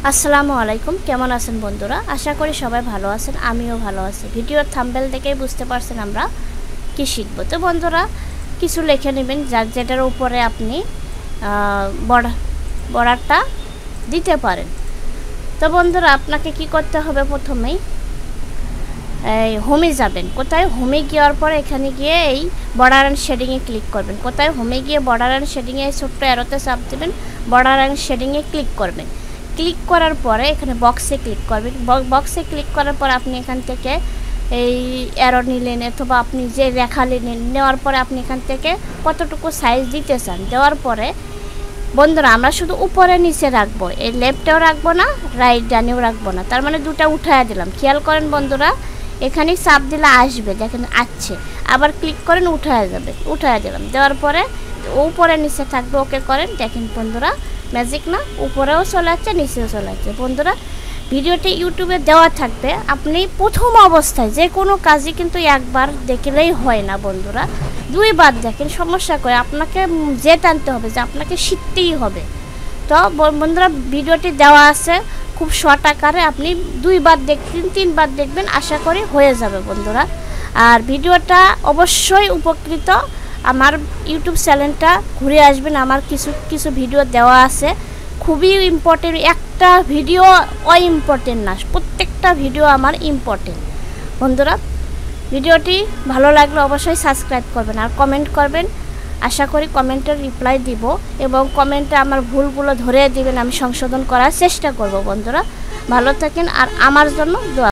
আসসালামু আলাইকুম, কেমন আছেন বন্ধুরা? আশা করি সবাই ভালো আছেন, আমিও ভালো আছি। ভিডিওর থাম্বনেল দেখেই বুঝতে পারছেন আমরা কি শিখব। তো বন্ধুরা কিছু লিখে নেবেন যেটার উপরে আপনি বর্ডারটা দিতে পারেন। তো বন্ধুরা আপনাকে কি করতে হবে, প্রথমেই এই হোমে যাবেন। কোথায়? হোমে যাওয়ার পরে এখানে গিয়ে এই বর্ডার অ্যান্ড শেডিংয়ে ক্লিক করবেন। কোথায়? হোমে গিয়ে বর্ডার অ্যান্ড শেডিংয়ে ছোট্ট অ্যারোতে চাপ দেবেন, বর্ডার অ্যান্ড শেডিংয়ে ক্লিক করবেন। ক্লিক করার পরে এখানে বক্সে ক্লিক করবেন। বক্সে ক্লিক করার পর আপনি এখান থেকে এই অ্যারো নিলেন অথবা আপনি যে রেখা নিলেন, নেওয়ার পরে আপনি এখান থেকে কতটুকু সাইজ দিতে চান। দেওয়ার পরে বন্ধুরা আমরা শুধু উপরে নিচে রাখবো, এই লেফটেও রাখবো না, রাইট ডানেও রাখবো না, তার মানে দুটা উঠায়া দিলাম। খেয়াল করেন বন্ধুরা, এখানে চাপ দিলে আসবে, দেখেন আসছে। আবার ক্লিক করেন, উঠায়া যাবে, উঠায়া দিলাম। দেওয়ার পরে উপরে নিচে থাকবে, ওকে করেন। দেখেন বন্ধুরা ম্যাজিক না, উপরেও চলে যাচ্ছে, নিচেও চলে যাচ্ছে। বন্ধুরা ভিডিওটি ইউটিউবে দেওয়া থাকবে, আপনি প্রথম অবস্থায় যে কোনো কাজই কিন্তু একবার দেখলেই হয় না বন্ধুরা, দুইবার দেখেন, সমস্যা করে আপনাকে যে টানতে হবে, যে আপনাকে শিখতেই হবে। তো বন্ধুরা ভিডিওটি দেওয়া আছে খুব শর্ট আকারে, আপনি দুইবার দেখবেন, তিনবার দেখবেন, আশা করি হয়ে যাবে বন্ধুরা। আর ভিডিওটা অবশ্যই উপকৃত, আমার ইউটিউব চ্যানেলটা ঘুরে আসবেন, আমার কিছু ভিডিও দেওয়া আছে খুবই ইম্পর্টেন্ট। একটা ভিডিও ইম্পর্টেন্ট না, প্রত্যেকটা ভিডিও আমার ইম্পর্টেন্ট। বন্ধুরা ভিডিওটি ভালো লাগলে অবশ্যই সাবস্ক্রাইব করবেন আর কমেন্ট করবেন। আশা করি কমেন্টের রিপ্লাই দিব এবং কমেন্টে আমার ভুলগুলো ধরে দিবেন, আমি সংশোধন করার চেষ্টা করব। বন্ধুরা ভালো থাকেন আর আমার জন্য দোয়া